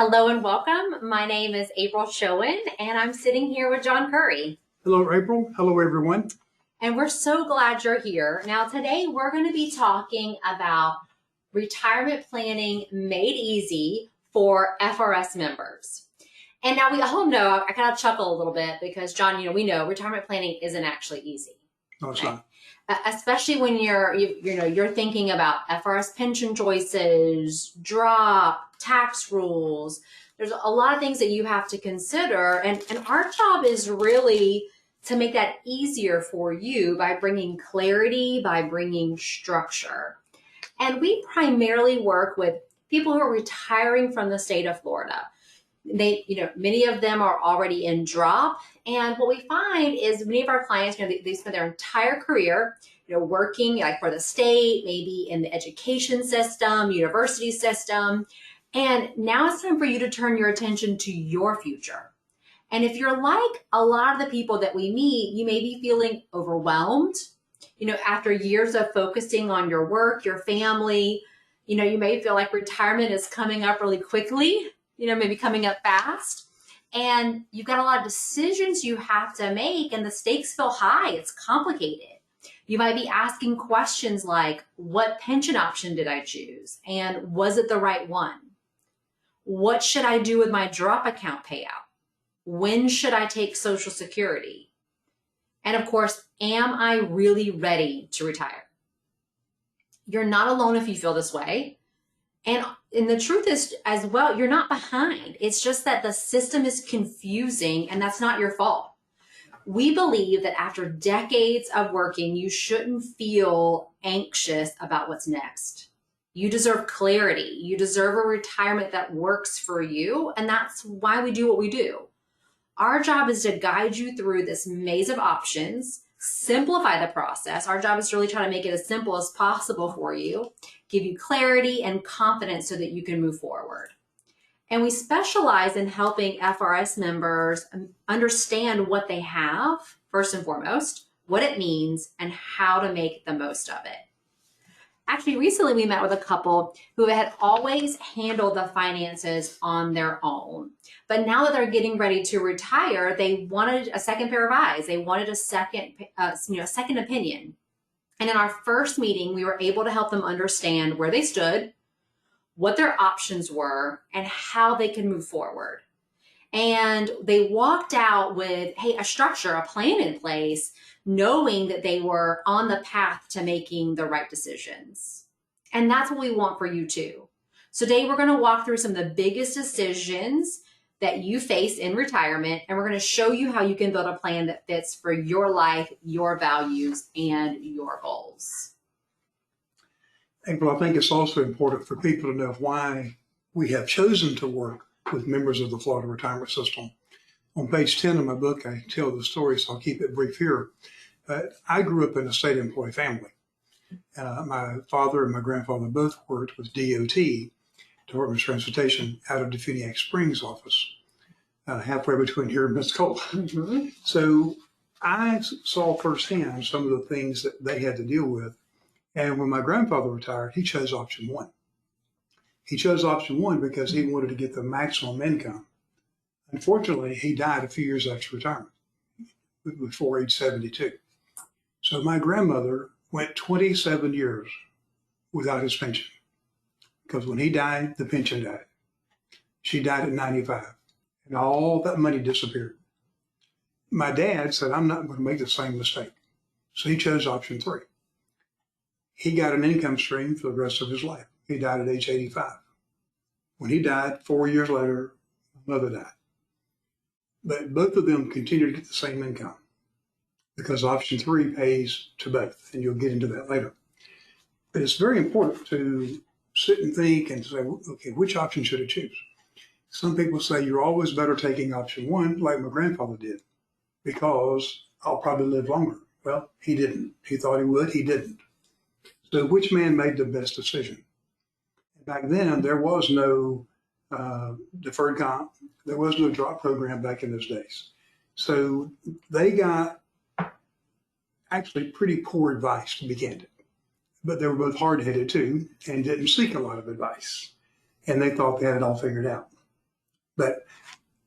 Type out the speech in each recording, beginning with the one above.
Hello and welcome. My name is April Schoen, and I'm sitting here with John Curry. Hello, April. Hello, everyone. And we're so glad you're here. Now, today we're going to be talking about retirement planning made easy for FRS members. And now we all know, I kind of chuckle a little bit because, John, we know retirement planning isn't actually easy. No, it's not. Especially when you're thinking about FRS pension choices, drop, tax rules. There's a lot of things that you have to consider. And our job is really to make that easier for you by bringing clarity, by bringing structure. And we primarily work with people who are retiring from the state of Florida. Many of them are already in drop. And what we find is many of our clients, they spend their entire career, working like for the state, maybe in the education system, university system. And now it's time for you to turn your attention to your future. And if you're like a lot of the people that we meet, you may be feeling overwhelmed, after years of focusing on your work, your family, you may feel like retirement is coming up really quickly, maybe coming up fast. And you've got a lot of decisions you have to make and the stakes feel high. It's complicated. You might be asking questions like, what pension option did I choose? And was it the right one? What should I do with my drop account payout? When should I take Social Security? And of course, am I really ready to retire? You're not alone if you feel this way. And the truth is as well, you're not behind. It's just that the system is confusing and that's not your fault. We believe that after decades of working, you shouldn't feel anxious about what's next. You deserve clarity. You deserve a retirement that works for you. And that's why we do what we do. Our job is to guide you through this maze of options, simplify the process. Our job is to really try to make it as simple as possible for you, give you clarity and confidence so that you can move forward. And we specialize in helping FRS members understand what they have, first and foremost, what it means, and how to make the most of it. Actually, recently we met with a couple who had always handled the finances on their own. But now that they're getting ready to retire, they wanted a second pair of eyes. They wanted a second opinion. And in our first meeting, we were able to help them understand where they stood, what their options were, and how they could move forward. And they walked out with, a structure, a plan in place, knowing that they were on the path to making the right decisions. And that's what we want for you too. So today we're going to walk through some of the biggest decisions that you face in retirement, and we're going to show you how you can build a plan that fits for your life, your values, and your goals. April, I think it's also important for people to know why we have chosen to work with members of the Florida retirement system. On page 10 of my book, I tell the story, so I'll keep it brief here. But I grew up in a state employee family. My father and my grandfather both worked with DOT, Department of Transportation, out of Definiak Springs office, halfway between here and Pensacola. Mm-hmm. So I saw firsthand some of the things that they had to deal with. And when my grandfather retired, he chose option one. He chose option one because he wanted to get the maximum income. Unfortunately, he died a few years after retirement, before age 72. So my grandmother went 27 years without his pension because when he died, the pension died. She died at 95, and all that money disappeared. My dad said, I'm not going to make the same mistake. So he chose option three. He got an income stream for the rest of his life. He died at age 85. When he died, 4 years later, my mother died. But both of them continue to get the same income because option three pays to both, and you'll get into that later. But it's very important to sit and think and say, okay, which option should I choose? Some people say you're always better taking option one, like my grandfather did, because I'll probably live longer. Well, he didn't. He thought he would, he didn't. So which man made the best decision? Back then, there was no deferred comp. There was no drop program back in those days. So they got actually pretty poor advice, to be candid. But they were both hard-headed too and didn't seek a lot of advice. And they thought they had it all figured out. But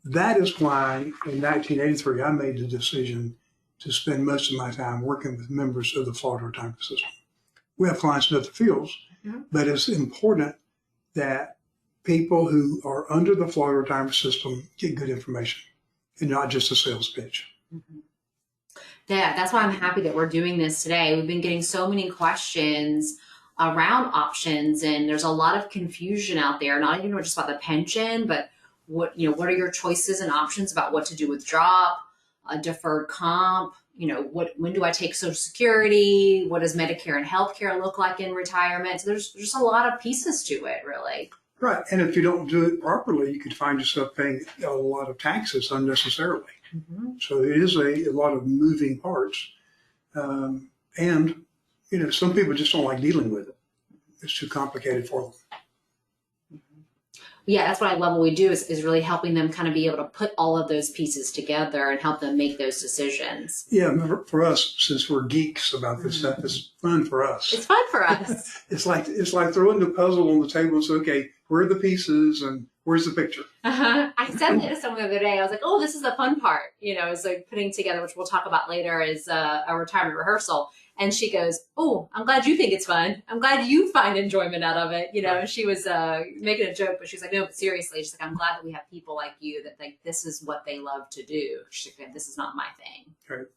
that is why in 1983, I made the decision to spend most of my time working with members of the Florida retirement system. We have clients in other fields, but it's important that people who are under the Florida retirement system get good information and not just a sales pitch. Yeah, that's why I'm happy that we're doing this today. We've been getting so many questions around options, and there's a lot of confusion out there, not even just about the pension, but what are your choices and options about what to do with drop, deferred comp, when do I take Social Security? What does Medicare and healthcare look like in retirement? So there's just a lot of pieces to it, really. Right. And if you don't do it properly, you could find yourself paying a lot of taxes unnecessarily. So it is a lot of moving parts. And, some people just don't like dealing with it. It's too complicated for them. Yeah, that's what I love what we do is really helping them kind of be able to put all of those pieces together and help them make those decisions. Yeah, for us, since we're geeks about this stuff, it's fun for us. It's fun for us. It's like throwing the puzzle on the table and say, okay, where are the pieces and where's the picture? I said that to someone the other day. I was like, oh, this is the fun part. It's like putting together, which we'll talk about later, is a retirement rehearsal. And she goes, oh, I'm glad you think it's fun. I'm glad you find enjoyment out of it. And she was making a joke, but she's like, no, but seriously, she's like, I'm glad that we have people like you that think this is what they love to do. She's like, this is not my thing. Right.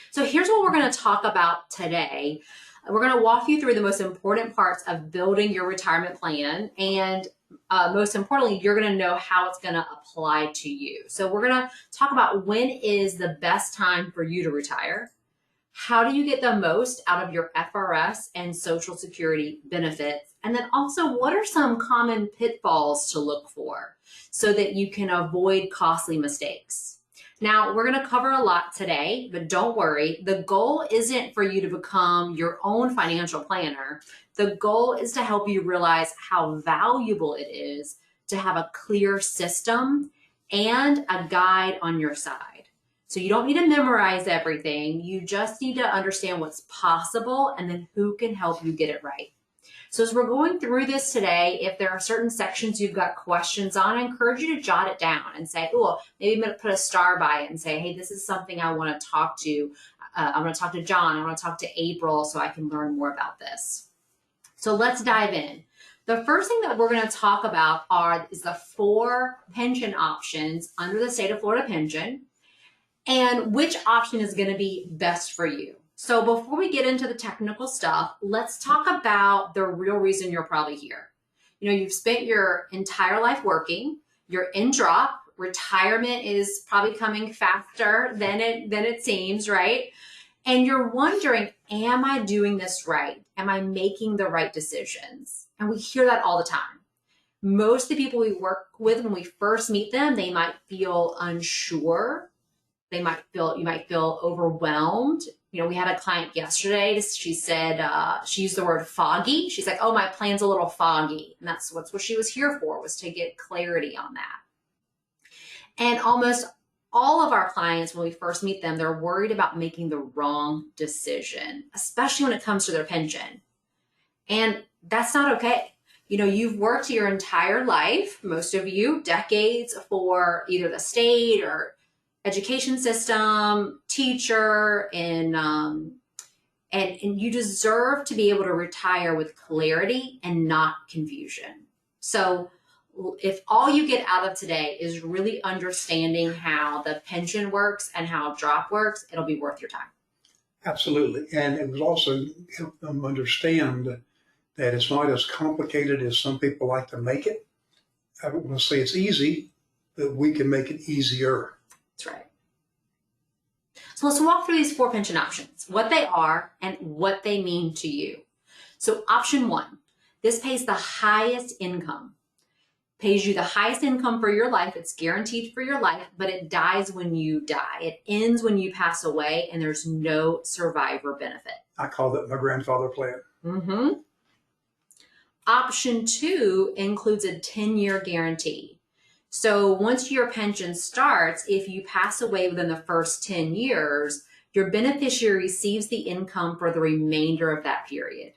So here's what we're going to talk about today. We're going to walk you through the most important parts of building your retirement plan. And most importantly, you're going to know how it's going to apply to you. So we're going to talk about when is the best time for you to retire. How do you get the most out of your FRS and Social Security benefits? And then also, what are some common pitfalls to look for so that you can avoid costly mistakes? Now, we're going to cover a lot today, but don't worry. The goal isn't for you to become your own financial planner. The goal is to help you realize how valuable it is to have a clear system and a guide on your side. So you don't need to memorize everything. You just need to understand what's possible and then who can help you get it right. So as we're going through this today, if there are certain sections you've got questions on, I encourage you to jot it down and say, oh, maybe put a star by it and say, hey, this is something I want to talk to. I want to talk to John. I want to talk to April so I can learn more about this. So let's dive in. The first thing that we're going to talk about is the 4 pension options under the state of Florida pension, and which option is going to be best for you. So before we get into the technical stuff, let's talk about the real reason you're probably here. You've spent your entire life working, you're in drop, retirement is probably coming faster than it seems, right? And you're wondering, am I doing this right? Am I making the right decisions? And we hear that all the time. Most of the people we work with, when we first meet them, they might feel unsure. You might feel overwhelmed. We had a client yesterday. She said, she used the word foggy. She's like, oh, my plan's a little foggy. And that's what she was here for, was to get clarity on that. And almost all of our clients, when we first meet them, they're worried about making the wrong decision, especially when it comes to their pension. And that's not okay. You've worked your entire life, most of you, decades, for either the state or education system, teacher, and you deserve to be able to retire with clarity and not confusion. So if all you get out of today is really understanding how the pension works and how drop works, it'll be worth your time. Absolutely. And it will also help them understand that it's not as complicated as some people like to make it. I don't want to say it's easy, but we can make it easier. That's right. So let's walk through these 4 pension options, what they are and what they mean to you. So option 1, this pays the highest income. Pays you the highest income for your life. It's guaranteed for your life, but it dies when you die. It ends when you pass away, and there's no survivor benefit. I call that my grandfather plan. Option 2 includes a 10-year guarantee. So once your pension starts, if you pass away within the first 10 years, your beneficiary receives the income for the remainder of that period.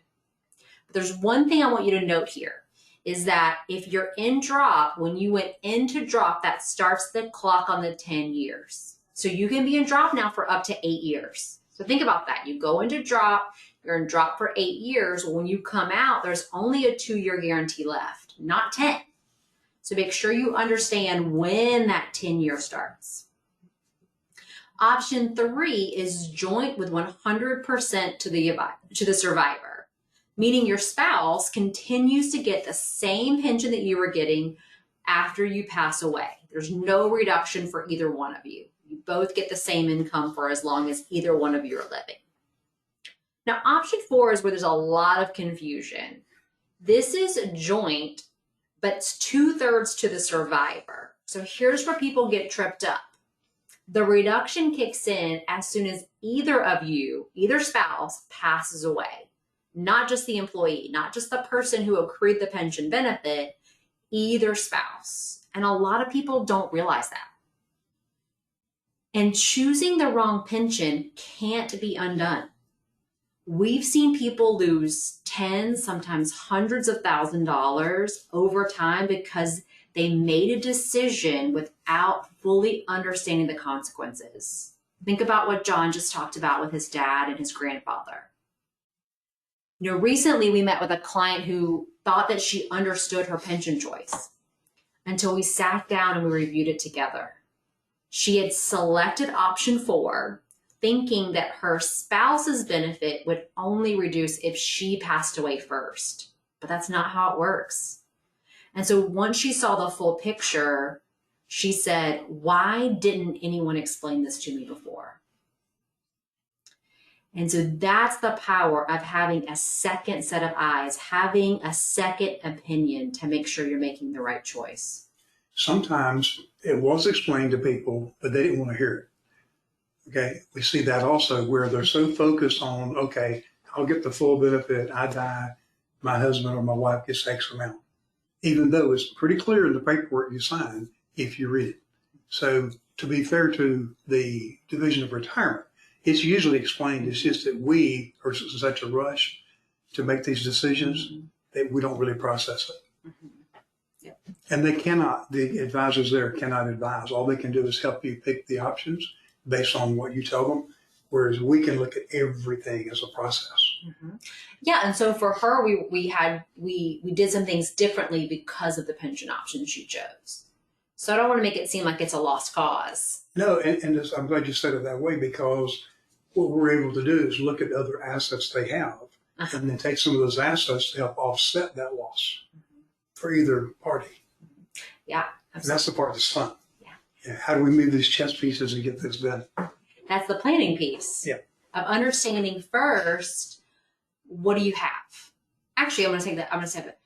But there's one thing I want you to note here. is that if you're in drop, when you went into drop, that starts the clock on the 10 years. So you can be in drop now for up to 8 years. So think about that. You go into drop, you're in drop for 8 years. When you come out, there's only a 2-year guarantee left, not 10. So make sure you understand when that 10-year starts. Option 3 is joint with 100% to the survivor, meaning your spouse continues to get the same pension that you were getting after you pass away. There's no reduction for either one of you. You both get the same income for as long as either one of you are living. Now, option 4 is where there's a lot of confusion. This is joint, but it's 2/3 to the survivor. So here's where people get tripped up. The reduction kicks in as soon as either of you, either spouse, passes away. Not just the employee, not just the person who accrued the pension benefit, either spouse. And a lot of people don't realize that. And choosing the wrong pension can't be undone. We've seen people lose tens, sometimes hundreds of $1,000s over time because they made a decision without fully understanding the consequences. Think about what John just talked about with his dad and his grandfather. You know, recently we met with a client who thought that she understood her pension choice until we sat down and we reviewed it together. She had selected option 4, thinking that her spouse's benefit would only reduce if she passed away first. But that's not how it works. And so once she saw the full picture, she said, why didn't anyone explain this to me before? And so that's the power of having a second set of eyes, having a second opinion to make sure you're making the right choice. Sometimes it was explained to people, but they didn't want to hear it. Okay, we see that also where they're so focused on, okay, I'll get the full benefit, I die, my husband or my wife gets X amount, even though it's pretty clear in the paperwork you sign if you read it. So to be fair to the Division of Retirement, it's usually explained. It's just that we are in such a rush to make these decisions that we don't really process it. Yep. And they cannot, the advisors there cannot advise. All they can do is help you pick the options based on what you tell them, whereas we can look at everything as a process. Yeah, and so for her, we did some things differently because of the pension option she chose. So I don't want to make it seem like it's a lost cause. No, and I'm glad you said it that way, because what we're able to do is look at other assets they have and then take some of those assets to help offset that loss for either party. Yeah, absolutely. And that's the part that's fun. Yeah. How do we move these chess pieces and get this done? That's the planning piece. Yeah. Of understanding first, what do you have? Actually, I'm going to say that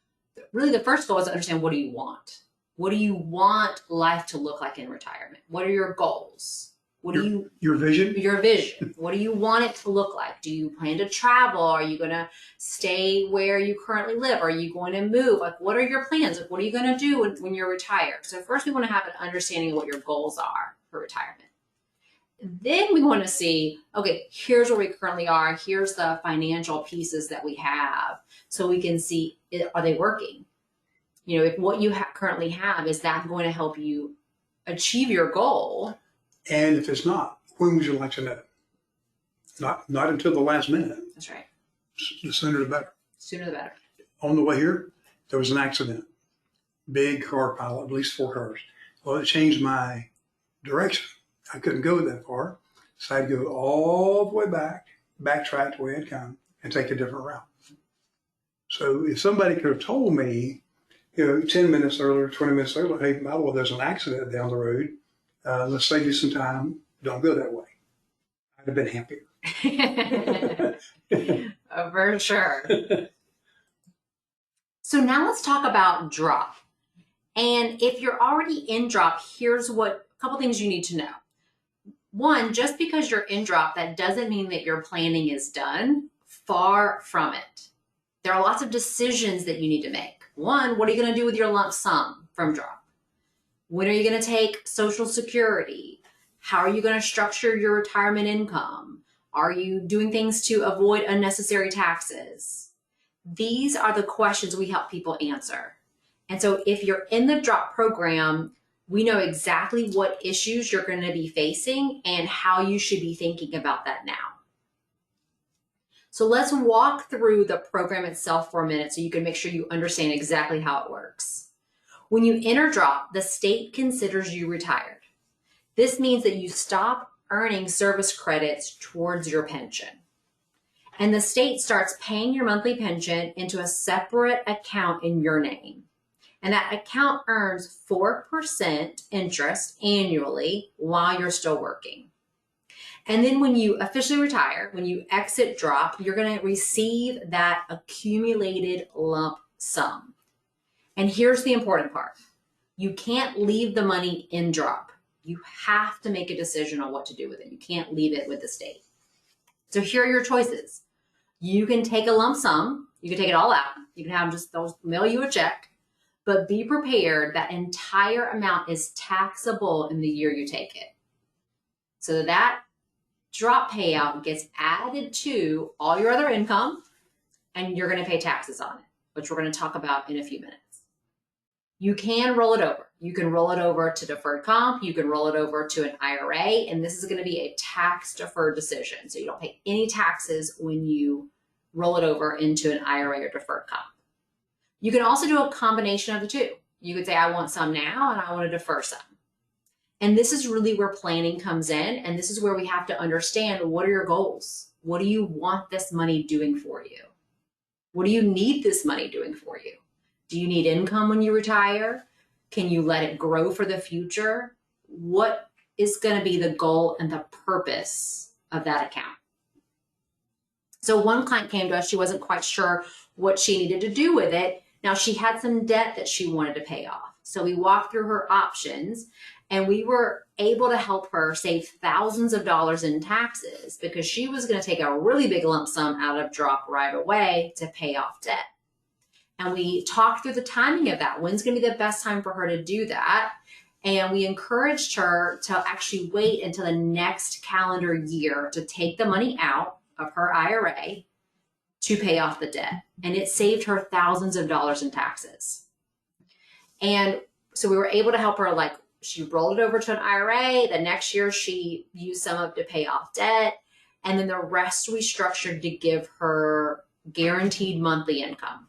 really the first goal is to understand, what do you want? What do you want life to look like in retirement? What are your goals? What do you your vision? Your vision. What do you want it to look like? Do you plan to travel? Are you going to stay where you currently live? Are you going to move? Like, what are your plans? Like, what are you going to do when you're retired? So first we want to have an understanding of what your goals are for retirement. Then we want to see, okay, here's where we currently are. Here's the financial pieces that we have. So we can see, are they working? You know, if what you currently have, is that going to help you achieve your goal? And if it's not, when would you like to know? Not until the last minute. That's right. The sooner the better. Sooner the better. On the way here, there was an accident. Big car pile, at least 4 cars. Well, it changed my direction. I couldn't go that far. So I had to go all the way back, backtrack the way I'd come, and take a different route. So if somebody could have told me, 10 minutes earlier, 20 minutes earlier, hey, by the way, there's an accident down the road. Let's save you some time. Don't go that way. I'd have been happier. For sure. So now let's talk about drop. And if you're already in drop, here's a couple things you need to know. One, just because you're in drop, that doesn't mean that your planning is done. Far from it. There are lots of decisions that you need to make. One, what are you going to do with your lump sum from drop? When are you going to take Social Security? How are you going to structure your retirement income? Are you doing things to avoid unnecessary taxes? These are the questions we help people answer. And so if you're in the drop program, we know exactly what issues you're going to be facing and how you should be thinking about that now. So let's walk through the program itself for a minute so you can make sure you understand exactly how it works. When you enter drop, the state considers you retired. This means that you stop earning service credits towards your pension. And the state starts paying your monthly pension into a separate account in your name. And that account earns 4% interest annually while you're still working. And then when you officially retire, when you exit drop, you're going to receive that accumulated lump sum. And here's the important part. You can't leave the money in drop. You have to make a decision on what to do with it. You can't leave it with the state. So here are your choices. You can take a lump sum. You can take it all out. You can have them just, they'll mail you a check. But be prepared that entire amount is taxable in the year you take it. So that drop payout gets added to all your other income, and you're going to pay taxes on it, which we're going to talk about in a few minutes. You can roll it over. You can roll it over to deferred comp. You can roll it over to an IRA, and this is going to be a tax-deferred decision. So you don't pay any taxes when you roll it over into an IRA or deferred comp. You can also do a combination of the two. You could say, I want some now and I want to defer some. And this is really where planning comes in. And this is where we have to understand, what are your goals? What do you want this money doing for you? What do you need this money doing for you? Do you need income when you retire? Can you let it grow for the future? What is going to be the goal and the purpose of that account? So one client came to us, she wasn't quite sure what she needed to do with it. Now she had some debt that she wanted to pay off. So we walked through her options and we were able to help her save thousands of dollars in taxes because she was going to take a really big lump sum out of drop right away to pay off debt. And we talked through the timing of that. When's going to be the best time for her to do that? And we encouraged her to actually wait until the next calendar year to take the money out of her IRA to pay off the debt. And it saved her thousands of dollars in taxes. And so we were able to help her, like, she rolled it over to an IRA. The next year she used some of it to pay off debt. And then the rest we structured to give her guaranteed monthly income.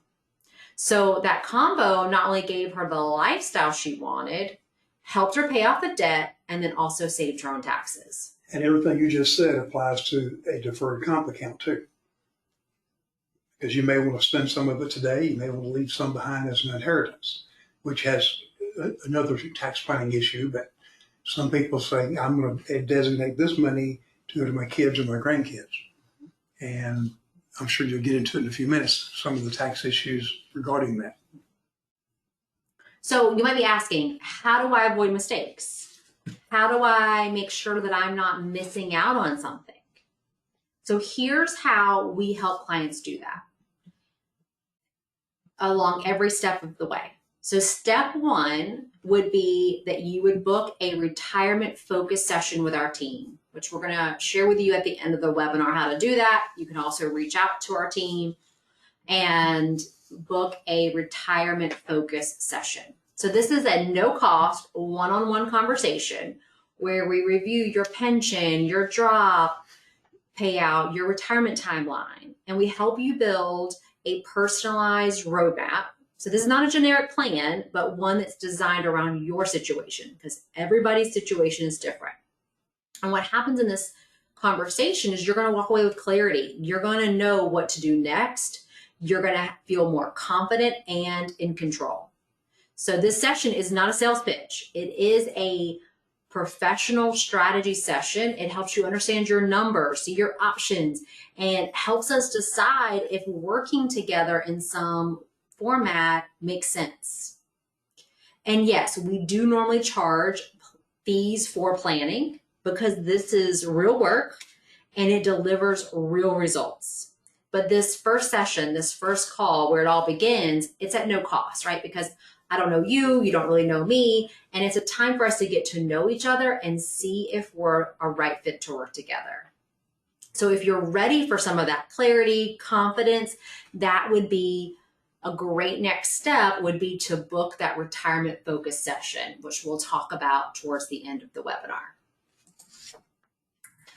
So that combo not only gave her the lifestyle she wanted, helped her pay off the debt, and then also saved her on taxes. And everything you just said applies to a deferred comp account too. Because you may want to spend some of it today, you may want to leave some behind as an inheritance, which has another tax planning issue. But some people say, I'm going to designate this money to go to my kids or my grandkids. And I'm sure you'll get into it in a few minutes, some of the tax issues regarding that. So you might be asking, how do I avoid mistakes? How do I make sure that I'm not missing out on something? So here's how we help clients do that along every step of the way. So step one would be that you would book a retirement focus session with our team, which we're going to share with you at the end of the webinar how to do that. You can also reach out to our team and book a retirement focus session. So this is a no cost one-on-one conversation where we review your pension, your drop payout, your retirement timeline, and we help you build a personalized roadmap. So this is not a generic plan, but one that's designed around your situation because everybody's situation is different. And what happens in this conversation is you're going to walk away with clarity. You're going to know what to do next. You're going to feel more confident and in control. So this session is not a sales pitch. It is a professional strategy session. It helps you understand your numbers, see your options, and helps us decide if working together in some format makes sense. And yes, we do normally charge fees for planning because this is real work and it delivers real results. But this first session, this first call where it all begins, it's at no cost, right? Because I don't know you, you don't really know me, and it's a time for us to get to know each other and see if we're a right fit to work together. So if you're ready for some of that clarity, confidence, that would be a great next step would be to book that retirement focus session, which we'll talk about towards the end of the webinar.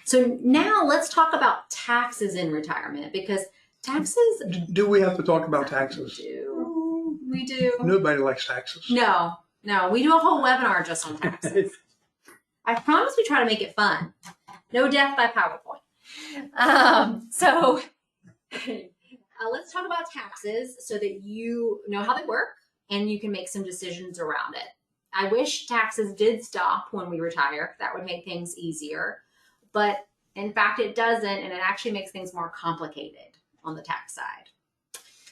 So now let's talk about taxes in retirement, because taxes... Do we have to talk about taxes? We do. Nobody likes taxes. No, we do a whole webinar just on taxes. I promise we try to make it fun. No death by PowerPoint. Let's talk about taxes so that you know how they work and you can make some decisions around it. I wish taxes did stop when we retire. That would make things easier. But in fact, it doesn't, and it actually makes things more complicated on the tax side.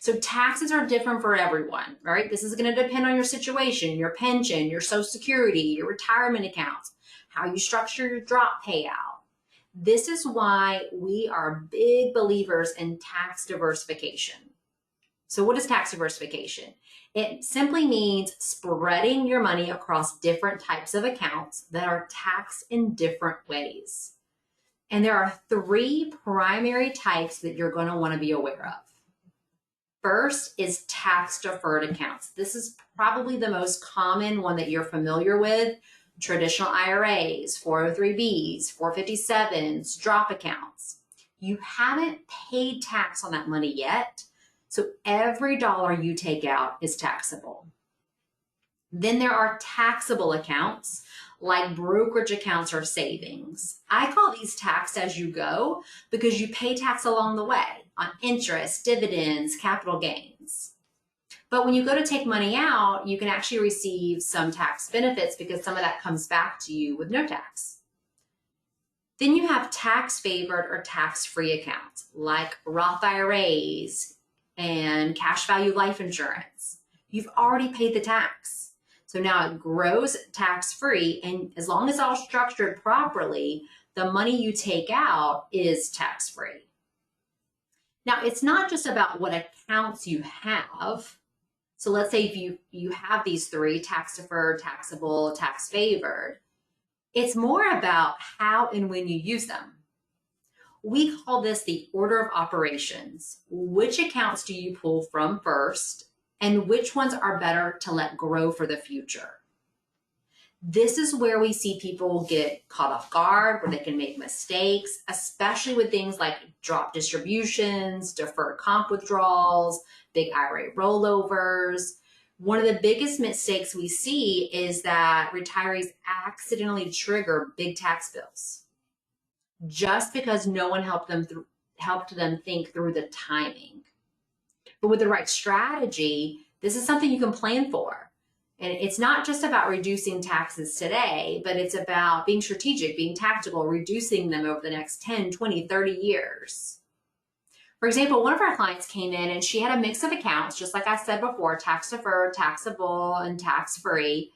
So taxes are different for everyone, right? This is going to depend on your situation, your pension, your Social Security, your retirement accounts, how you structure your drop payout. This is why we are big believers in tax diversification. So what is tax diversification? It simply means spreading your money across different types of accounts that are taxed in different ways. And there are 3 primary types that you're going to want to be aware of. First is tax deferred accounts. This is probably the most common one that you're familiar with. Traditional IRAs, 403Bs, 457s, drop accounts. You haven't paid tax on that money yet, so every dollar you take out is taxable. Then there are taxable accounts like brokerage accounts or savings. I call these taxed as you go because you pay tax along the way on interest, dividends, capital gains. But when you go to take money out, you can actually receive some tax benefits because some of that comes back to you with no tax. Then you have tax favored or tax-free accounts like Roth IRAs and cash value life insurance. You've already paid the tax. So now it grows tax-free, and as long as it's all structured properly, the money you take out is tax-free. Now, it's not just about what accounts you have. So let's say if you have these 3, tax deferred, taxable, tax favored, it's more about how and when you use them. We call this the order of operations. Which accounts do you pull from first, and which ones are better to let grow for the future? This is where we see people get caught off guard, where they can make mistakes, especially with things like drop distributions, deferred comp withdrawals, big IRA rollovers. One of the biggest mistakes we see is that retirees accidentally trigger big tax bills just because no one helped them think through the timing. But with the right strategy, this is something you can plan for. And it's not just about reducing taxes today, but it's about being strategic, being tactical, reducing them over the next 10, 20, 30 years. For example, one of our clients came in and she had a mix of accounts, just like I said before, tax deferred, taxable, and tax-free.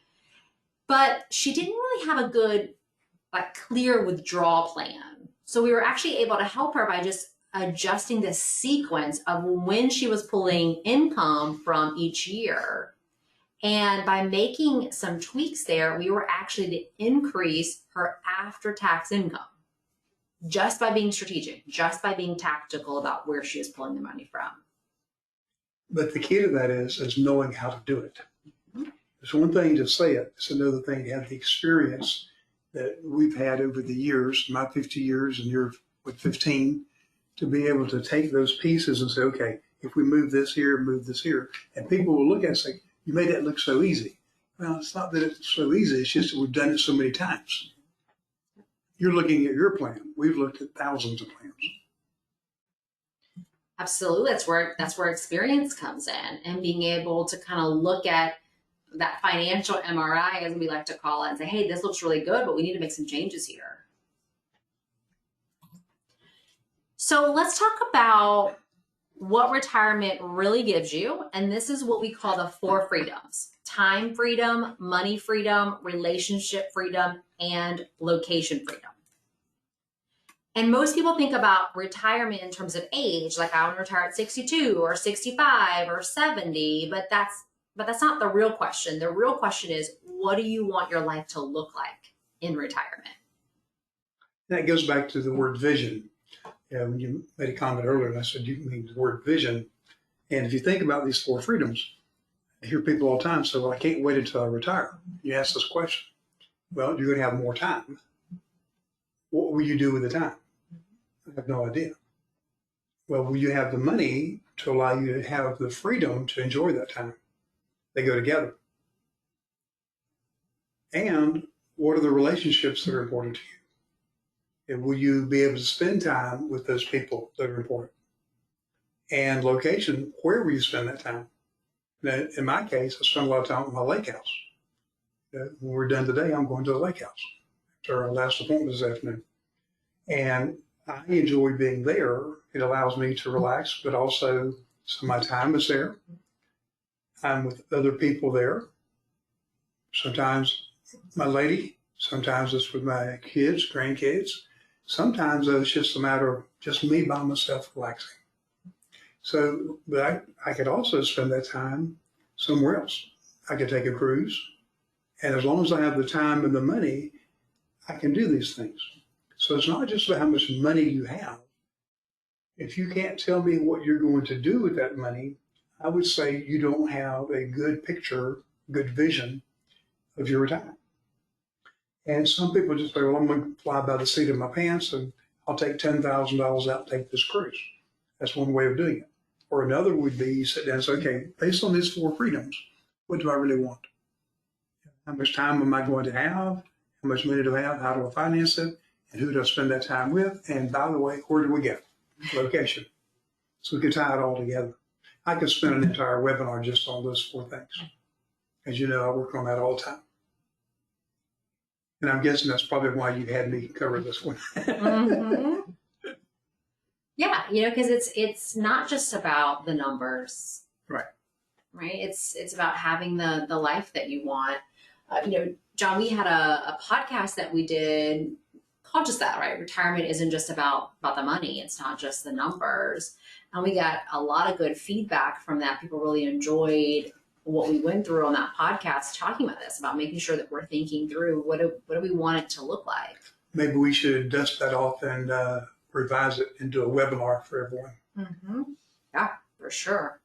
But she didn't really have a good, clear withdrawal plan. So we were actually able to help her by just adjusting the sequence of when she was pulling income from each year. And by making some tweaks there, we were actually to increase her after-tax income just by being strategic, just by being tactical about where she is pulling the money from. But the key to that is knowing how to do it. Mm-hmm. It's one thing to say it. It's another thing to have the experience that we've had over the years, my 50 years and you're with 15, to be able to take those pieces and say, okay, if we move this here, move this here. And people will look at it and say, you made that look so easy. Well, it's not that it's so easy. It's just that we've done it so many times. You're looking at your plan. We've looked at thousands of plans. Absolutely. That's where experience comes in, and being able to kind of look at that financial MRI, as we like to call it, and say, hey, this looks really good, but we need to make some changes here. So let's talk about what retirement really gives you. And this is what we call the 4 freedoms: time freedom, money freedom, relationship freedom, and location freedom. And most people think about retirement in terms of age, like I want to retire at 62 or 65 or 70, but that's not the real question. The real question is, what do you want your life to look like in retirement? That goes back to the word vision. When you made a comment earlier, and I said you mean the word vision. And if you think about these four freedoms, I hear people all the time say, well, I can't wait until I retire. You ask this question. Well, you're going to have more time. What will you do with the time? I have no idea. Well, will you have the money to allow you to have the freedom to enjoy that time? They go together. And what are the relationships that are important to you? And will you be able to spend time with those people that are important? And location, where will you spend that time? Now, in my case, I spend a lot of time at my lake house. When we're done today, I'm going to the lake house after our last appointment this afternoon. And I enjoy being there. It allows me to relax, but also so my time is there. I'm with other people there. Sometimes my lady, sometimes it's with my kids, grandkids. Sometimes it's just a matter of just me by myself relaxing. So, but I could also spend that time somewhere else. I could take a cruise. And as long as I have the time and the money, I can do these things. So it's not just about how much money you have. If you can't tell me what you're going to do with that money, I would say you don't have a good picture, good vision of your retirement. And some people just say, well, I'm going to fly by the seat of my pants and I'll take $10,000 out and take this cruise. That's one way of doing it. Or another would be you sit down and say, okay, based on these four freedoms, what do I really want? How much time am I going to have? How much money do I have? How do I finance it? And who do I spend that time with? And by the way, where do we go? Location. So we can tie it all together. I could spend an entire webinar just on those four things. As you know, I work on that all the time. And I'm guessing that's probably why you had me cover this one. Mm-hmm. Yeah, because it's not just about the numbers. Right. Right. It's about having the life that you want. John, we had a podcast that we did called just that, right? Retirement isn't just about the money. It's not just the numbers. And we got a lot of good feedback from that. People really enjoyed what we went through on that podcast, talking about this, about making sure that we're thinking through what do we want it to look like. Maybe we should dust that off and revise it into a webinar for everyone. Mm-hmm. Yeah, for sure.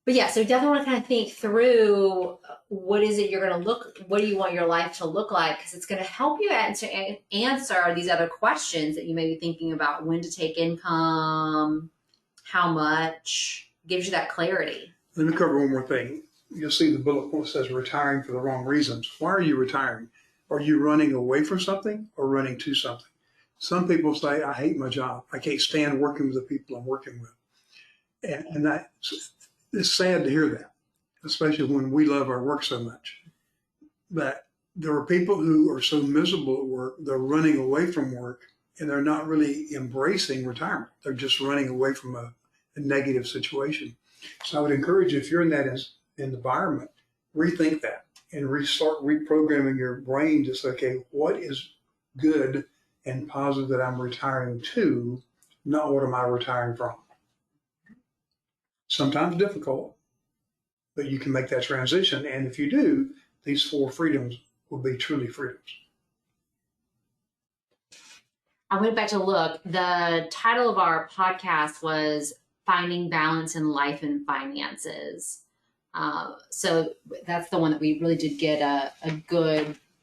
But yeah, so definitely want to kind of think through what is it you're going to what do you want your life to look like? Because it's going to help you answer these other questions that you may be thinking about: when to take income, how much, gives you that clarity. Let me cover one more thing. You'll see the bullet point says retiring for the wrong reasons. Why are you retiring? Are you running away from something or running to something? Some people say, I hate my job. I can't stand working with the people I'm working with. And it's sad to hear that, especially when we love our work so much. But there are people who are so miserable at work, they're running away from work, and they're not really embracing retirement. They're just running away from a negative situation. So I would encourage you, if you're in that environment, rethink that and start reprogramming your brain to say, okay, what is good and positive that I'm retiring to, not what am I retiring from. Sometimes difficult, but you can make that transition. And if you do, these four freedoms will be truly freedoms. I went back to look. The title of our podcast was Finding Balance in Life and Finances. So that's the one that we really did get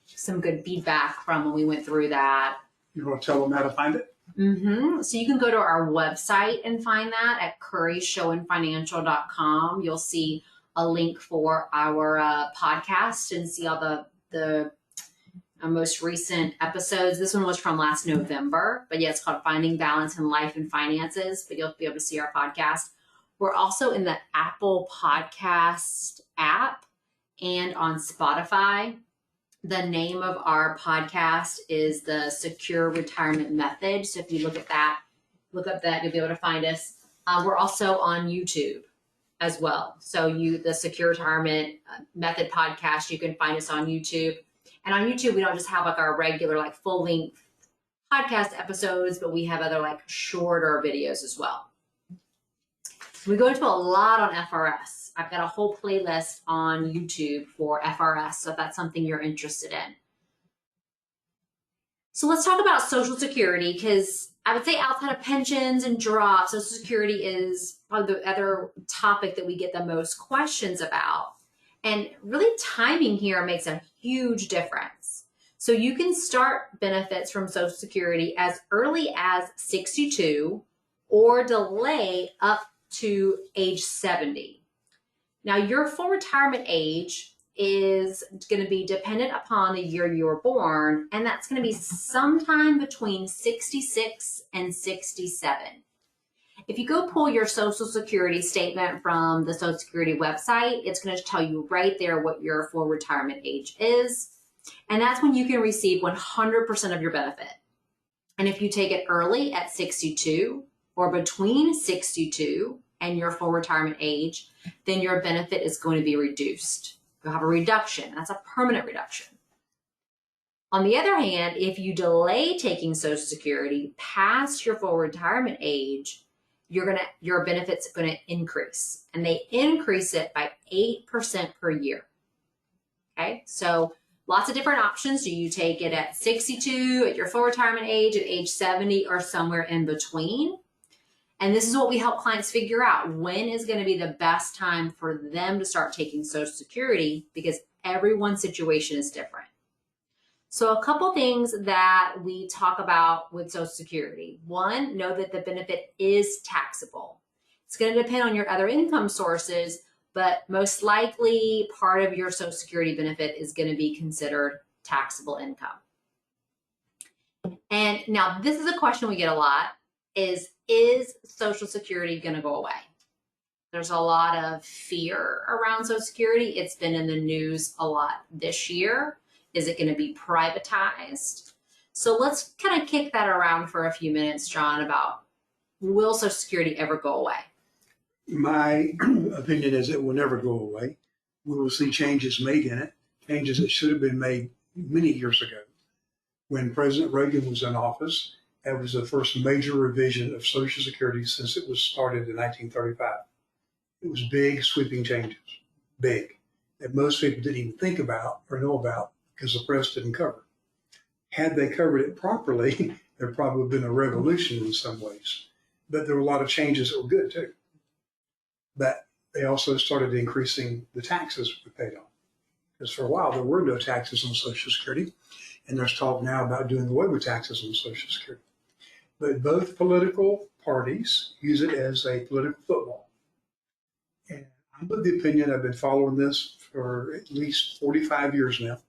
some good feedback from when we went through that. You want to tell them how to find it? Mm-hmm. So you can go to our website and find that at curryshowandfinancial.com. You'll see a link for our podcast and see all the most recent episodes. This one was from last November, but yeah, it's called Finding Balance in Life and Finances, but you'll be able to see our podcast. We're also in the Apple Podcast app and on Spotify. The name of our podcast is the Secure Retirement Method. So if you look up that, you'll be able to find us. We're also on YouTube as well. So the Secure Retirement Method podcast, you can find us on YouTube. And on YouTube, we don't just have like our regular full length podcast episodes, but we have other shorter videos as well. We go into a lot on FRS. I've got a whole playlist on YouTube for FRS, so if that's something you're interested in. So let's talk about Social Security, because I would say outside of pensions and drops, Social Security is probably the other topic that we get the most questions about. And really timing here makes a huge difference. So you can start benefits from Social Security as early as 62 or delay up to age 70. Now, your full retirement age is going to be dependent upon the year you were born, and that's going to be sometime between 66 and 67. If you go pull your Social Security statement from the Social Security website, it's going to tell you right there what your full retirement age is, and that's when you can receive 100% of your benefit. And if you take it early at 62 or between 62 and your full retirement age, then your benefit is going to be reduced. You'll have a reduction. That's a permanent reduction. On the other hand, if you delay taking Social Security past your full retirement age, your benefits are going to increase, and they increase it by 8% per year. Okay, so lots of different options. Do you take it at 62, at your full retirement age, at age 70, or somewhere in between? And this is what we help clients figure out. When is going to be the best time for them to start taking Social Security, because everyone's situation is different. So a couple things that we talk about with Social Security. One, know that the benefit is taxable. It's going to depend on your other income sources, but most likely part of your Social Security benefit is going to be considered taxable income. And now this is a question we get a lot, is Social Security going to go away? There's a lot of fear around Social Security. It's been in the news a lot this year. Is it going to be privatized? So let's kind of kick that around for a few minutes, John, about will Social Security ever go away? My opinion is it will never go away. We will see changes made in it, changes that should have been made many years ago. When President Reagan was in office, that was the first major revision of Social Security since it was started in 1935. It was big, sweeping changes, big, that most people didn't even think about or know about because the press didn't cover. Had they covered it properly, there probably would have been a revolution in some ways. But there were a lot of changes that were good too. But they also started increasing the taxes we paid on. Because for a while, there were no taxes on Social Security. And there's talk now about doing away with taxes on Social Security. But both political parties use it as a political football. And I'm of the opinion, I've been following this for at least 45 years now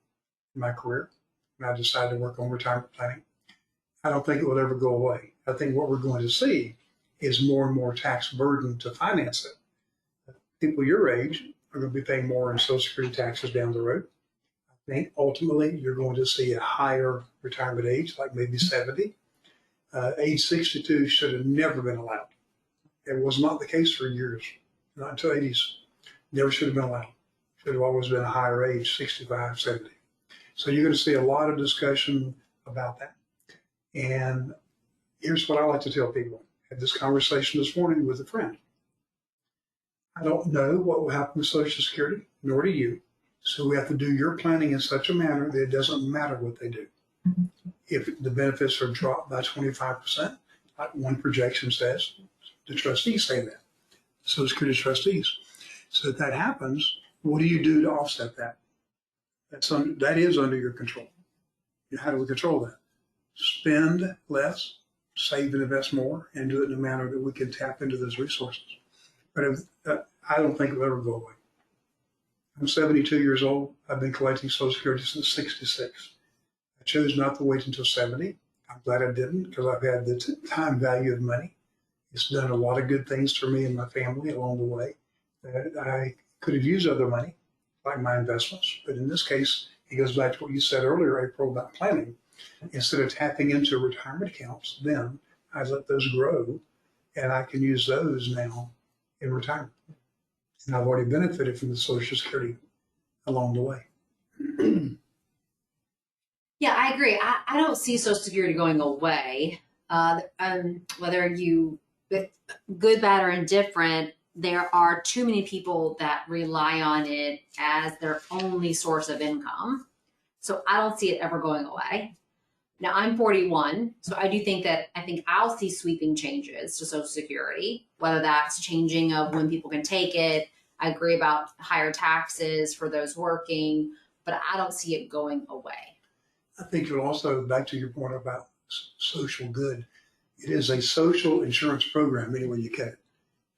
in my career, when I decided to work on retirement planning. I don't think it will ever go away. I think what we're going to see is more and more tax burden to finance it. People your age are going to be paying more in Social Security taxes down the road. I think ultimately you're going to see a higher retirement age, like maybe 70. Age 62 should have never been allowed. It was not the case for years, not until 80s. Never should have been allowed. Should have always been a higher age, 65, 70. So you're going to see a lot of discussion about that. And here's what I like to tell people. I had this conversation this morning with a friend. I don't know what will happen with Social Security, nor do you. So we have to do your planning in such a manner that it doesn't matter what they do. If the benefits are dropped by 25%, like one projection says, the trustees say that, Social Security trustees. So if that happens, what do you do to offset that? That is under your control. How do we control that? Spend less, save and invest more, and do it in a manner that we can tap into those resources. But I don't think it'll ever go away. I'm 72 years old. I've been collecting Social Security since 66. I chose not to wait until 70. I'm glad I didn't, because I've had the time value of money. It's done a lot of good things for me and my family along the way that I could have used other money, like my investments. But in this case, it goes back to what you said earlier, April, about planning. Instead of tapping into retirement accounts, then I let those grow, and I can use those now in retirement. And I've already benefited from the Social Security along the way. Yeah, I agree. I don't see Social Security going away. Whether you, good, bad, or indifferent, there are too many people that rely on it as their only source of income. So I don't see it ever going away. Now I'm 41, so I think I'll see sweeping changes to Social Security, whether that's changing of when people can take it. I agree about higher taxes for those working, but I don't see it going away. I think you'll also, back to your point about social good, it is a social insurance program any way you cut it.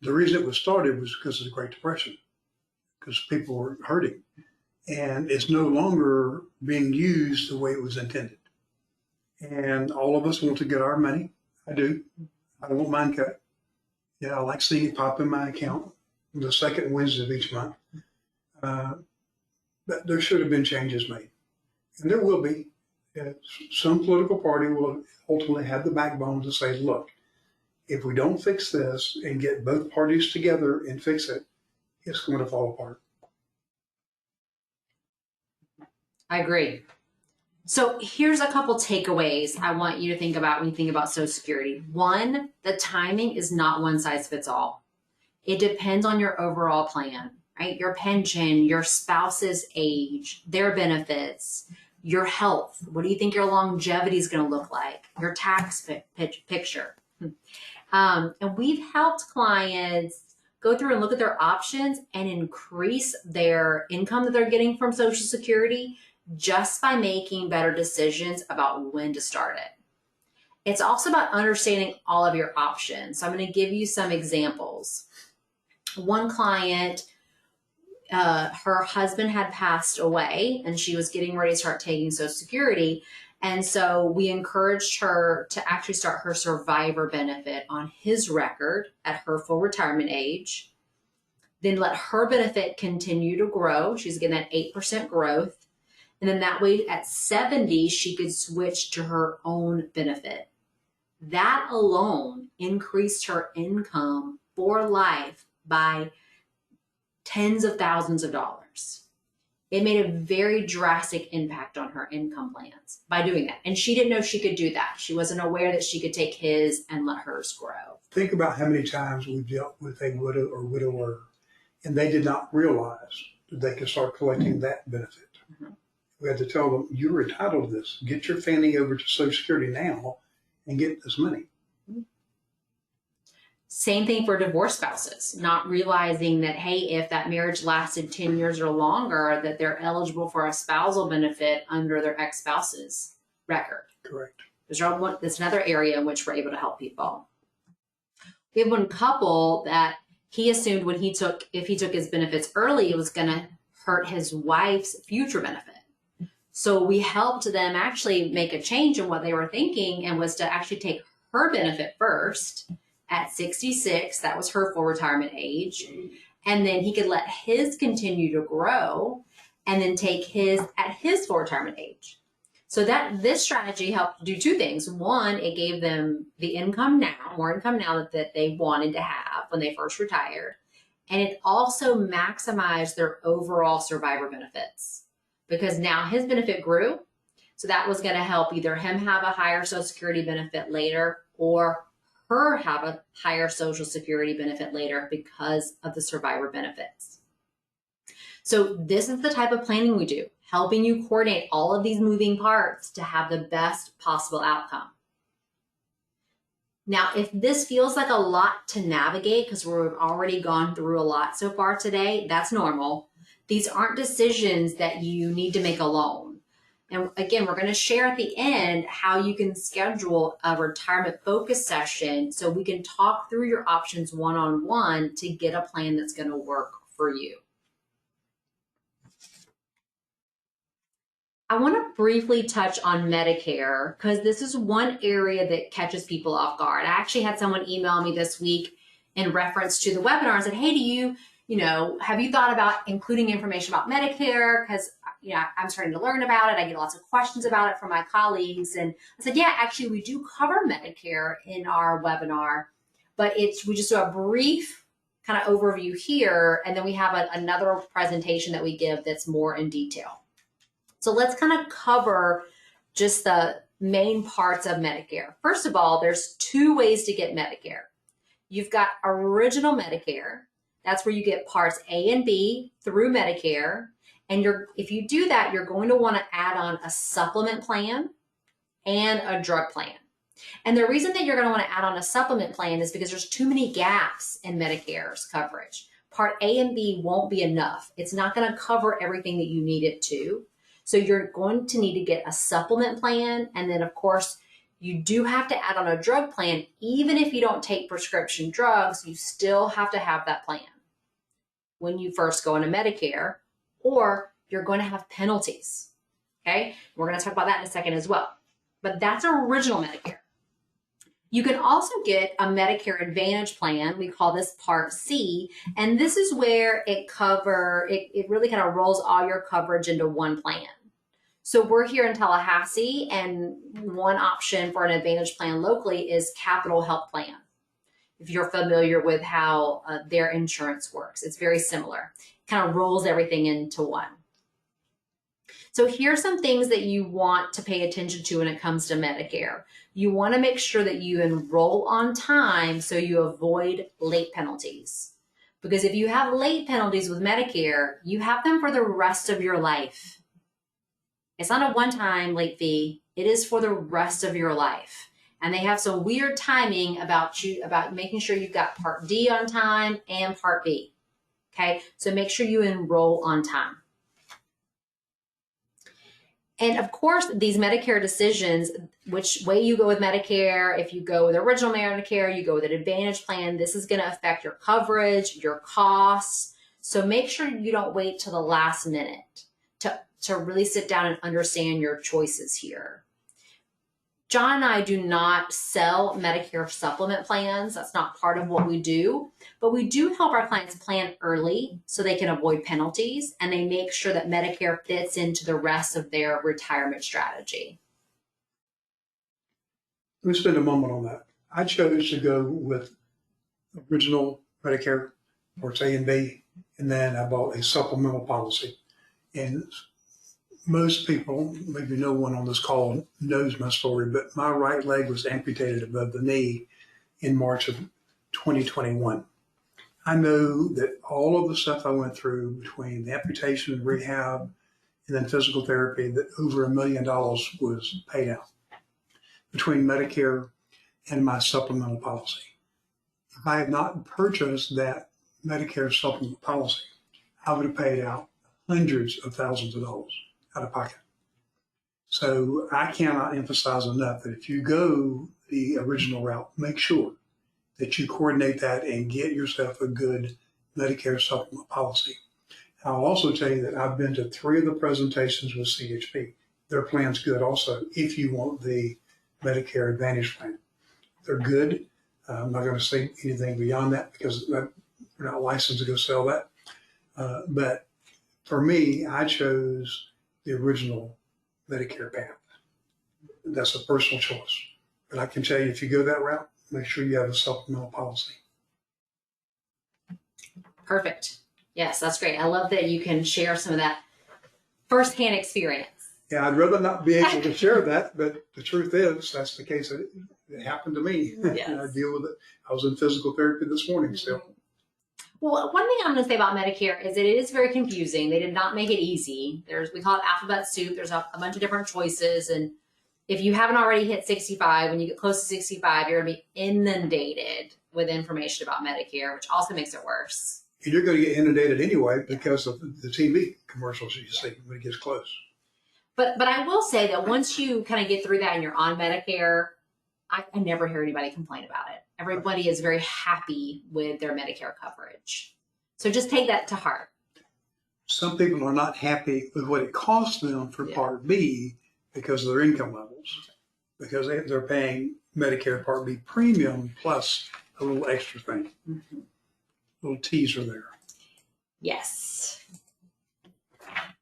The reason it was started was because of the Great Depression, because people were hurting. And it's no longer being used the way it was intended. And all of us want to get our money. I do. I don't want mine cut. Yeah, I like seeing it pop in my account the second Wednesday of each month. But there should have been changes made. And there will be. Some political party will ultimately have the backbone to say, look, if we don't fix this and get both parties together and fix it, it's going to fall apart. I agree. So here's a couple takeaways I want you to think about when you think about Social Security. One, the timing is not one size fits all. It depends on your overall plan, right? Your pension, your spouse's age, their benefits, your health. What do you think your longevity is going to look like? Your tax picture. And we've helped clients go through and look at their options and increase their income that they're getting from Social Security just by making better decisions about when to start it. It's also about understanding all of your options. So I'm going to give you some examples. One client, her husband had passed away and she was getting ready to start taking Social Security. And so we encouraged her to actually start her survivor benefit on his record at her full retirement age. Then let her benefit continue to grow. She's getting that 8% growth. And then that way at 70, she could switch to her own benefit. That alone increased her income for life by tens of thousands of dollars. It made a very drastic impact on her income plans by doing that. And she didn't know she could do that. She wasn't aware that she could take his and let hers grow. Think about how many times we've dealt with a widow or widower and they did not realize that they could start collecting that benefit. Mm-hmm. We had to tell them, you're entitled to this. Get your family over to Social Security now and get this money. Same thing for divorced spouses, not realizing that, hey, if that marriage lasted 10 years or longer, that they're eligible for a spousal benefit under their ex-spouse's record. Correct. That's another area in which we're able to help people. We have one couple that he assumed if he took his benefits early, it was going to hurt his wife's future benefit. So we helped them actually make a change in what they were thinking and was to actually take her benefit first at 66. That was her full retirement age. And then he could let his continue to grow and then take his at his full retirement age. So this strategy helped do two things. One, it gave them the more income now that they wanted to have when they first retired. And it also maximized their overall survivor benefits because now his benefit grew. So that was going to help either him have a higher Social Security benefit later or her have a higher Social Security benefit later because of the survivor benefits. So this is the type of planning we do, helping you coordinate all of these moving parts to have the best possible outcome. Now, if this feels like a lot to navigate because we've already gone through a lot so far today, that's normal. These aren't decisions that you need to make alone. And again, we're going to share at the end how you can schedule a retirement focus session so we can talk through your options one-on-one to get a plan that's going to work for you. I want to briefly touch on Medicare because this is one area that catches people off guard. I actually had someone email me this week in reference to the webinar and said, hey, have you thought about including information about Medicare? Because I'm starting to learn about it. I get lots of questions about it from my colleagues. And I said, yeah, actually, we do cover Medicare in our webinar, but we just do a brief kind of overview here. And then we have another presentation that we give that's more in detail. So let's kind of cover just the main parts of Medicare. First of all, there's two ways to get Medicare. You've got original Medicare. That's where you get parts A and B through Medicare. And if you do that, you're going to want to add on a supplement plan and a drug plan. And the reason that you're going to want to add on a supplement plan is because there's too many gaps in Medicare's coverage. Part A and B won't be enough. It's not going to cover everything that you need it to. So you're going to need to get a supplement plan. And then, of course, you do have to add on a drug plan. Even if you don't take prescription drugs, you still have to have that plan when you first go into Medicare, or you're going to have penalties. Okay? We're going to talk about that in a second as well. But that's original Medicare. You can also get a Medicare Advantage plan. We call this Part C. And this is where it really kind of rolls all your coverage into one plan. So we're here in Tallahassee, and one option for an Advantage plan locally is Capital Health Plan. If you're familiar with how their insurance works, it's very similar. It kind of rolls everything into one. So here's some things that you want to pay attention to when it comes to Medicare. You want to make sure that you enroll on time so you avoid late penalties. Because if you have late penalties with Medicare, you have them for the rest of your life. It's not a one-time late fee. It is for the rest of your life. And they have some weird timing about making sure you've got Part D on time and Part B. Okay, so make sure you enroll on time. And of course, these Medicare decisions, which way you go with Medicare, if you go with original Medicare, you go with an Advantage plan, this is going to affect your coverage, your costs. So make sure you don't wait till the last minute to really sit down and understand your choices here. John and I do not sell Medicare supplement plans. That's not part of what we do, but we do help our clients plan early so they can avoid penalties, and they make sure that Medicare fits into the rest of their retirement strategy. Let me spend a moment on that. I chose to go with original Medicare, Parts A and B, and then I bought a supplemental policy. And most people, maybe no one on this call knows my story, but my right leg was amputated above the knee in March of 2021. I know that all of the stuff I went through between the amputation, rehab, and then physical therapy, that over $1 million was paid out between Medicare and my supplemental policy. If I had not purchased that Medicare supplemental policy, I would have paid out hundreds of thousands of dollars out of pocket. So I cannot emphasize enough that if you go the original route, make sure that you coordinate that and get yourself a good Medicare supplement policy. I'll also tell you that I've been to 3 of the presentations with CHP. Their plan's good also if you want the Medicare Advantage plan. They're good. I'm not going to say anything beyond that because we're not licensed to go sell that. But for me, I chose the original Medicare path. That's a personal choice. But I can tell you, if you go that route, make sure you have a supplemental policy. Perfect. Yes, that's great. I love that you can share some of that firsthand experience. Yeah, I'd rather not be able to share that, but the truth is, that's the case. It happened to me. Yes. And I deal with it. I was in physical therapy this morning still. Well, one thing I'm going to say about Medicare is that it is very confusing. They did not make it easy. We call it alphabet soup. There's a bunch of different choices. And if you haven't already hit 65, when you get close to 65, you're going to be inundated with information about Medicare, which also makes it worse. And you're going to get inundated anyway because of the TV commercials you see when it gets close. But I will say that once you kind of get through that and you're on Medicare, I never hear anybody complain about it. Everybody is very happy with their Medicare coverage. So just take that to heart. Some people are not happy with what it costs them for Part B because of their income levels, because they're paying Medicare Part B premium plus a little extra thing, little teaser there. Yes.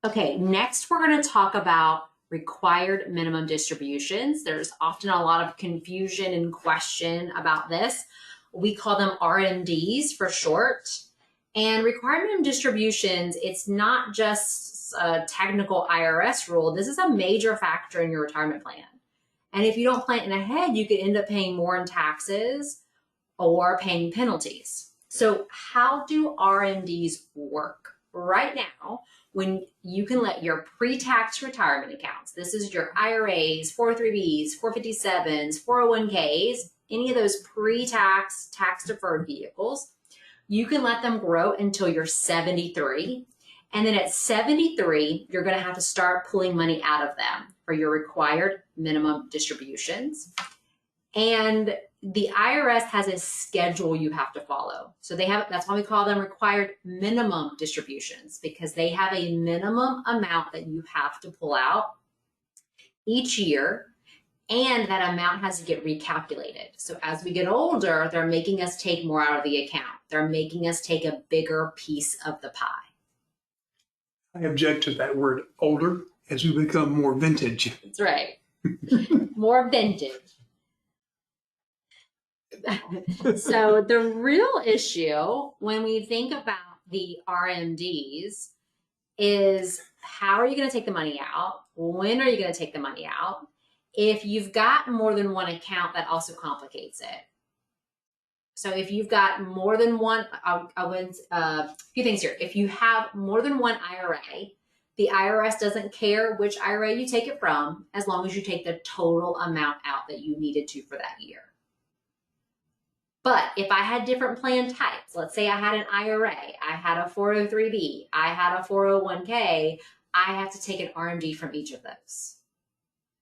Okay, next we're going to talk about required minimum distributions. There's often a lot of confusion and question about this. We call them RMDs for short. And required minimum distributions, it's not just a technical IRS rule. This is a major factor in your retirement plan. And if you don't plan ahead, you could end up paying more in taxes or paying penalties. So how do RMDs work? Right now, when you can let your pre-tax retirement accounts, this is your IRAs, 403Bs, 457s, 401Ks, any of those pre-tax, tax-deferred vehicles, you can let them grow until you're 73. And then at 73, you're going to have to start pulling money out of them for your required minimum distributions. And the IRS has a schedule you have to follow. So that's why we call them required minimum distributions, because they have a minimum amount that you have to pull out each year. And that amount has to get recalculated. So as we get older, they're making us take more out of the account. They're making us take a bigger piece of the pie. I object to that word older as we become more vintage. That's right. More vintage. So the real issue when we think about the RMDs is, how are you going to take the money out? When are you going to take the money out? If you've got more than one account, that also complicates it. So if you've got more than one, a few things here. If you have more than one IRA, the IRS doesn't care which IRA you take it from, as long as you take the total amount out that you needed to for that year. But if I had different plan types, let's say I had an IRA, I had a 403B, I had a 401k, I have to take an RMD from each of those.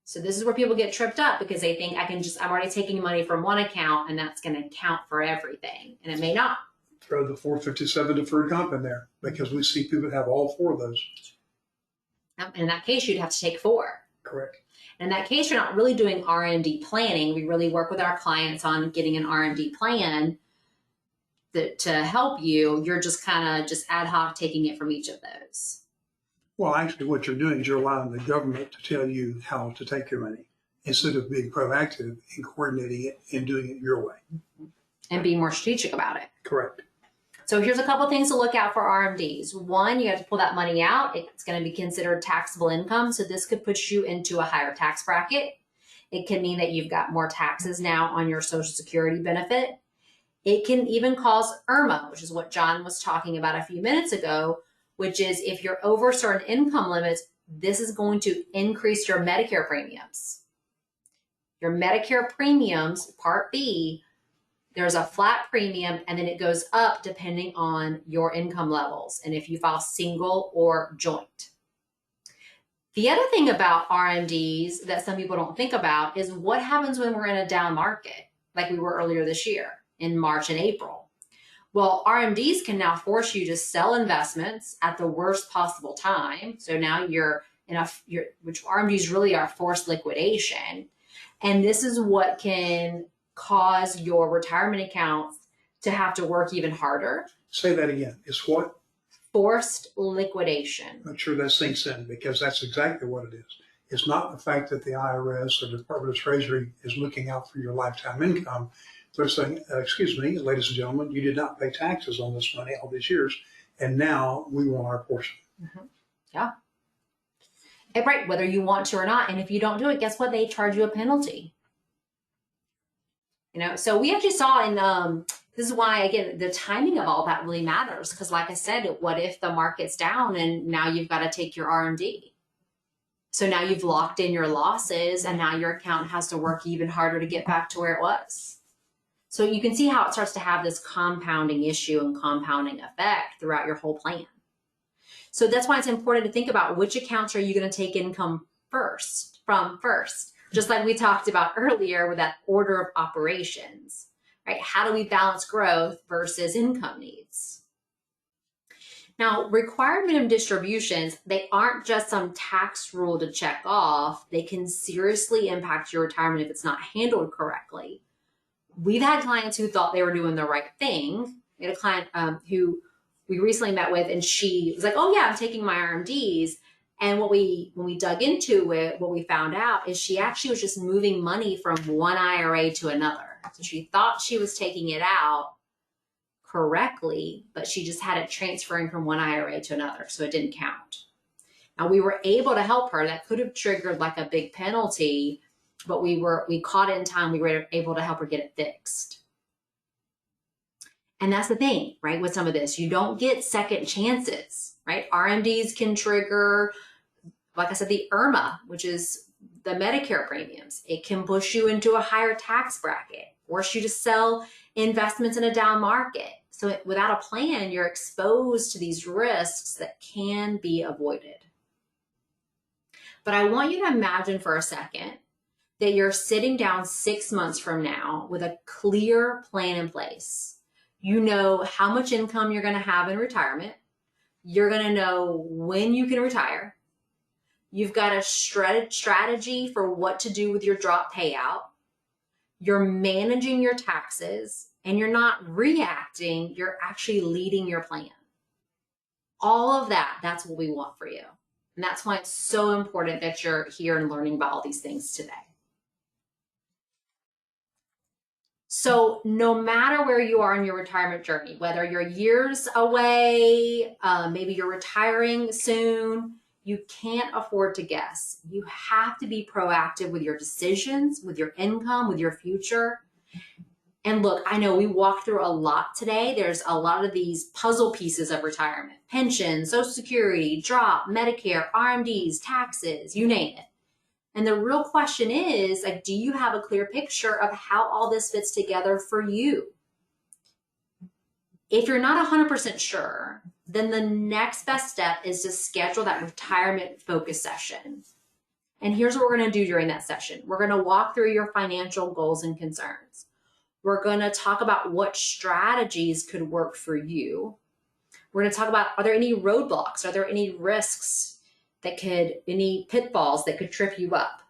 So this is where people get tripped up, because they think I'm already taking money from one account and that's going to count for everything. And it may not. Throw the 457 deferred comp in there, because we see people have all four of those. In that case, you'd have to take 4. Correct. In that case, you're not really doing RMD planning. We really work with our clients on getting an RMD plan to help you. You're just kind of just ad hoc taking it from each of those. Well, actually, what you're doing is you're allowing the government to tell you how to take your money instead of being proactive in coordinating it and doing it your way. And being more strategic about it. Correct. So here's a couple things to look out for RMDs. One, you have to pull that money out. It's going to be considered taxable income. So this could put you into a higher tax bracket. It can mean that you've got more taxes now on your Social Security benefit. It can even cause IRMA, which is what John was talking about a few minutes ago, which is if you're over certain income limits, this is going to increase your Medicare premiums. Your Medicare premiums, Part B, there's a flat premium, and then it goes up depending on your income levels and if you file single or joint. The other thing about RMDs that some people don't think about is what happens when we're in a down market, like we were earlier this year in March and April. Well, RMDs can now force you to sell investments at the worst possible time. So now which RMDs really are forced liquidation. And this is what can cause your retirement accounts to have to work even harder. Say that again. It's what? Forced liquidation. I'm sure that sinks in, because that's exactly what it is. It's not the fact that the IRS or the Department of Treasury is looking out for your lifetime income. They're saying, excuse me, ladies and gentlemen, you did not pay taxes on this money all these years, and now we want our portion. Mm-hmm. Yeah. And right, whether you want to or not. And if you don't do it, guess what? They charge you a penalty. So we actually saw this is why, again, the timing of all that really matters. Because like I said, what if the market's down and now you've got to take your RMD? So now you've locked in your losses and now your account has to work even harder to get back to where it was. So you can see how it starts to have this compounding issue and compounding effect throughout your whole plan. So that's why it's important to think about which accounts are you going to take income first. Just like we talked about earlier with that order of operations, right? How do we balance growth versus income needs? Now, required minimum distributions, they aren't just some tax rule to check off. They can seriously impact your retirement if it's not handled correctly. We've had clients who thought they were doing the right thing. We had a client who we recently met with, and she was like, oh yeah, I'm taking my RMDs. And when we dug into it, what we found out is she actually was just moving money from one IRA to another. So she thought she was taking it out correctly, but she just had it transferring from one IRA to another. So it didn't count. Now we were able to help her. That could have triggered like a big penalty, but we caught it in time. We were able to help her get it fixed. And that's the thing, right? With some of this, you don't get second chances, right? right? RMDs can trigger, like I said, the IRMA, which is the Medicare premiums. It can push you into a higher tax bracket, force you to sell investments in a down market. So without a plan, you're exposed to these risks that can be avoided. But I want you to imagine for a second that you're sitting down 6 months from now with a clear plan in place. You know how much income you're going to have in retirement. You're going to know when you can retire. You've got a strategy for what to do with your drop payout. You're managing your taxes, and you're not reacting. You're actually leading your plan. All of that, that's what we want for you. And that's why it's so important that you're here and learning about all these things today. So no matter where you are in your retirement journey, whether you're years away, maybe you're retiring soon, you can't afford to guess. You have to be proactive with your decisions, with your income, with your future. And look, I know we walked through a lot today. There's a lot of these puzzle pieces of retirement: pension, Social Security, drop, Medicare, RMDs, taxes, you name it. And the real question is, like, do you have a clear picture of how all this fits together for you? If you're not 100% sure, then the next best step is to schedule that retirement focus session. And here's what we're going to do during that session. We're going to walk through your financial goals and concerns. We're going to talk about what strategies could work for you. We're going to talk about, are there any roadblocks? Are there any risks any pitfalls that could trip you up?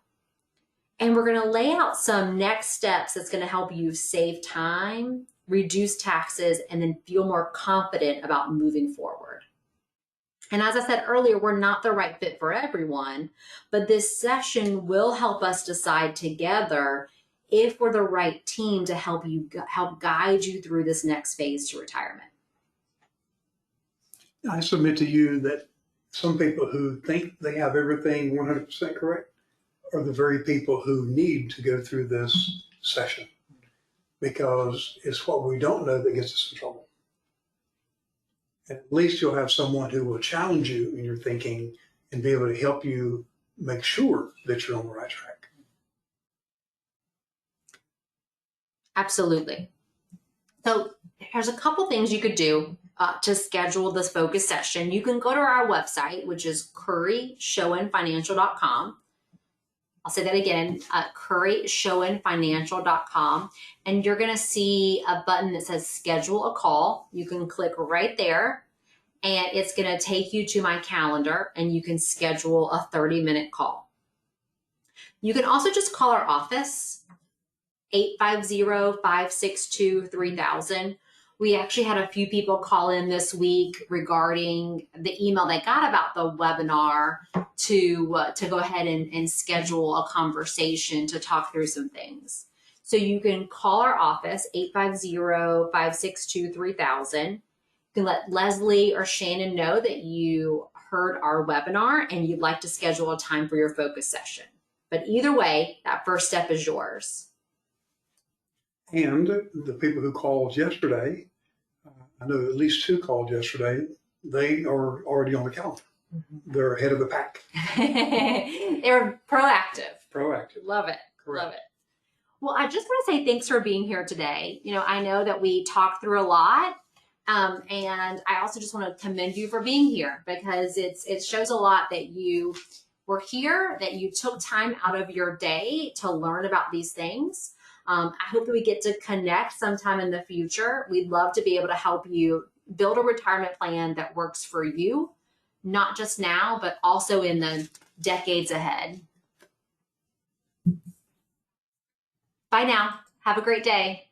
And we're going to lay out some next steps that's going to help you save time, reduce taxes, and then feel more confident about moving forward. And as I said earlier, we're not the right fit for everyone, but this session will help us decide together if we're the right team to help guide you through this next phase to retirement. I submit to you that some people who think they have everything 100% correct are the very people who need to go through this session, because it's what we don't know that gets us in trouble. And at least you'll have someone who will challenge you in your thinking and be able to help you make sure that you're on the right track. Absolutely. So there's a couple things you could do to schedule this focus session. You can go to our website, which is curryshowenfinancial.com. I'll say that again, curryshowenfinancial.com. And you're going to see a button that says schedule a call. You can click right there, and it's going to take you to my calendar, and you can schedule a 30-minute call. You can also just call our office, 850-562-3000. We actually had a few people call in this week regarding the email they got about the webinar to go ahead and schedule a conversation to talk through some things. So you can call our office, 850-562-3000. You can let Leslie or Shannon know that you heard our webinar and you'd like to schedule a time for your focus session. But either way, that first step is yours. And the people who called yesterday, I know at least 2 called yesterday, they are already on the calendar. Mm-hmm. They're ahead of the pack. They're proactive. Proactive. Love it. Correct. Love it. Well, I just want to say thanks for being here today. You know, I know that we talked through a lot. And I also just want to commend you for being here, because it shows a lot that you were here, that you took time out of your day to learn about these things. I hope that we get to connect sometime in the future. We'd love to be able to help you build a retirement plan that works for you, not just now, but also in the decades ahead. Bye now. Have a great day.